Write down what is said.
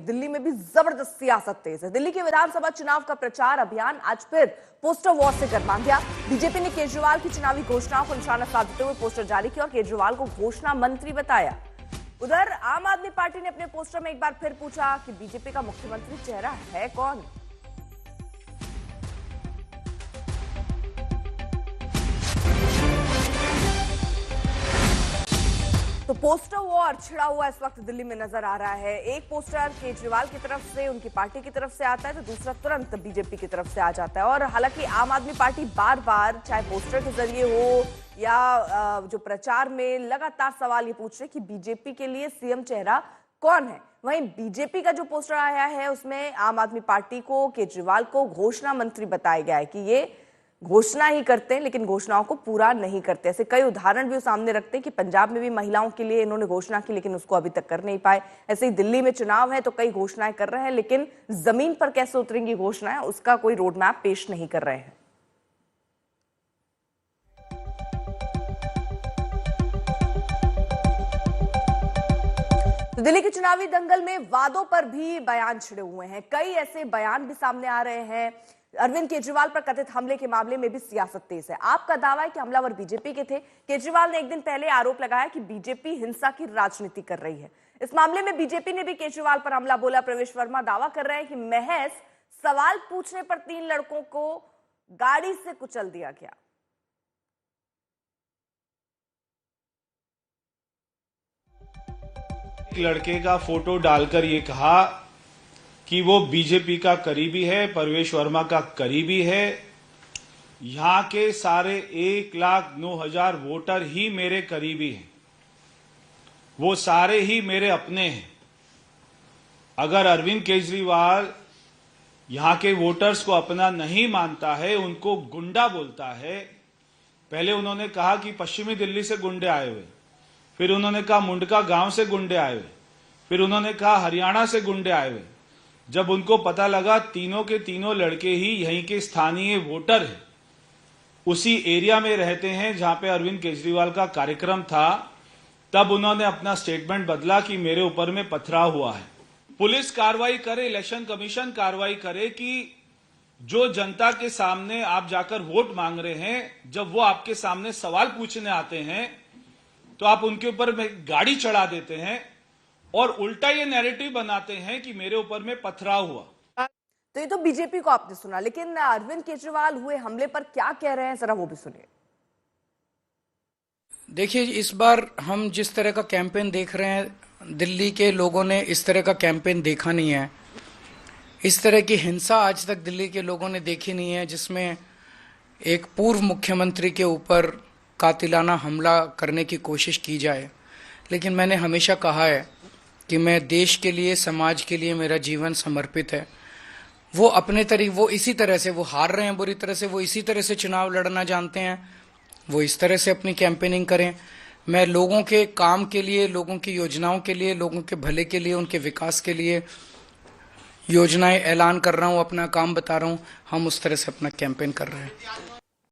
दिल्ली में भी जबरदस्त सियासत तेज है। दिल्ली के विधानसभा चुनाव का प्रचार अभियान आज फिर पोस्टर वॉर से गरमा गया। बीजेपी ने केजरीवाल की चुनावी घोषणाओं को निशाना साधते हुए पोस्टर जारी किया और केजरीवाल को घोषणा मंत्री बताया। उधर आम आदमी पार्टी ने अपने पोस्टर में एक बार फिर पूछा कि बीजेपी का मुख्यमंत्री चेहरा है कौन। तो पोस्टर वॉर छिड़ा हुआ इस वक्त दिल्ली में नजर आ रहा है। एक पोस्टर केजरीवाल की तरफ से, उनकी पार्टी की तरफ से आता है तो दूसरा तुरंत बीजेपी की तरफ से आ जाता है। और हालांकि आम आदमी पार्टी बार बार चाहे पोस्टर के जरिए हो या जो प्रचार में लगातार सवाल ये पूछ रहे कि बीजेपी के लिए सीएम चेहरा कौन है। वहीं बीजेपी का जो पोस्टर आया है उसमें आम आदमी पार्टी को, केजरीवाल को घोषणा मंत्री बताया गया है कि ये घोषणा ही करते हैं लेकिन घोषणाओं को पूरा नहीं करते। ऐसे कई उदाहरण भी वो सामने रखते हैं कि पंजाब में भी महिलाओं के लिए इन्होंने घोषणा की लेकिन उसको अभी तक कर नहीं पाए। ऐसे ही दिल्ली में चुनाव है तो कई घोषणाएं कर रहे हैं लेकिन जमीन पर कैसे उतरेंगी घोषणाएं उसका कोई रोड मैप पेश नहीं कर रहे हैं। तो दिल्ली के चुनावी दंगल में वादों पर भी बयान छिड़े हुए हैं। कई ऐसे बयान भी सामने आ रहे हैं। अरविंद केजरीवाल पर कथित हमले के मामले में भी सियासत तेज है। आपका दावा है कि हमलावर बीजेपी के थे। केजरीवाल ने एक दिन पहले आरोप लगाया कि बीजेपी हिंसा की राजनीति कर रही है। इस मामले में बीजेपी ने भी केजरीवाल पर हमला बोला। प्रवेश वर्मा दावा कर रहे हैं कि महज सवाल पूछने पर 3 लड़कों को गाड़ी से कुचल दिया गया। एक लड़के का फोटो डालकर ये कहा कि वो बीजेपी का करीबी है, प्रवेश वर्मा का करीबी है। यहां के सारे 1,09,000 वोटर ही मेरे करीबी हैं, वो सारे ही मेरे अपने हैं। अगर अरविंद केजरीवाल यहां के वोटर्स को अपना नहीं मानता है, उनको गुंडा बोलता है। पहले उन्होंने कहा कि पश्चिमी दिल्ली से गुंडे आए हुए, फिर उन्होंने कहा मुंडका गांव से गुंडे आए हुए, फिर उन्होंने कहा हरियाणा से गुंडे आए हुए। जब उनको पता लगा तीनों के तीनों लड़के ही यहीं के स्थानीय वोटर हैं, उसी एरिया में रहते हैं जहां पे अरविंद केजरीवाल का कार्यक्रम था, तब उन्होंने अपना स्टेटमेंट बदला कि मेरे ऊपर में पथराव हुआ है। पुलिस कार्रवाई करे, इलेक्शन कमीशन कार्रवाई करे कि जो जनता के सामने आप जाकर वोट मांग रहे हैं, जब वो आपके सामने सवाल पूछने आते हैं तो आप उनके ऊपर में गाड़ी चढ़ा देते हैं और उल्टा ये नैरेटिव बनाते हैं कि मेरे ऊपर में पथराव हुआ। तो ये तो बीजेपी को आपने सुना, लेकिन अरविंद केजरीवाल हुए हमले पर क्या कह रहे हैं जरा वो भी सुनिए। देखिए, इस बार हम जिस तरह का कैंपेन देख रहे हैं, दिल्ली के लोगों ने इस तरह का कैंपेन देखा नहीं है। इस तरह की हिंसा आज तक दिल्ली के लोगों ने देखी नहीं है, जिसमें एक पूर्व मुख्यमंत्री के ऊपर कातिलाना हमला करने की कोशिश की जाए। लेकिन मैंने हमेशा कहा है कि मैं देश के लिए, समाज के लिए मेरा जीवन समर्पित है। वो अपने तरीके, वो इसी तरह से, वो हार रहे हैं बुरी तरह से, वो इसी तरह से चुनाव लड़ना जानते हैं, वो इस तरह से अपनी कैंपेनिंग करें। मैं लोगों के काम के लिए, लोगों की योजनाओं के लिए, लोगों के भले के लिए, उनके विकास के लिए योजनाएं ऐलान कर रहा हूं, अपना काम बता रहा हूं। हम उस तरह से अपना कैंपेन कर रहे हैं।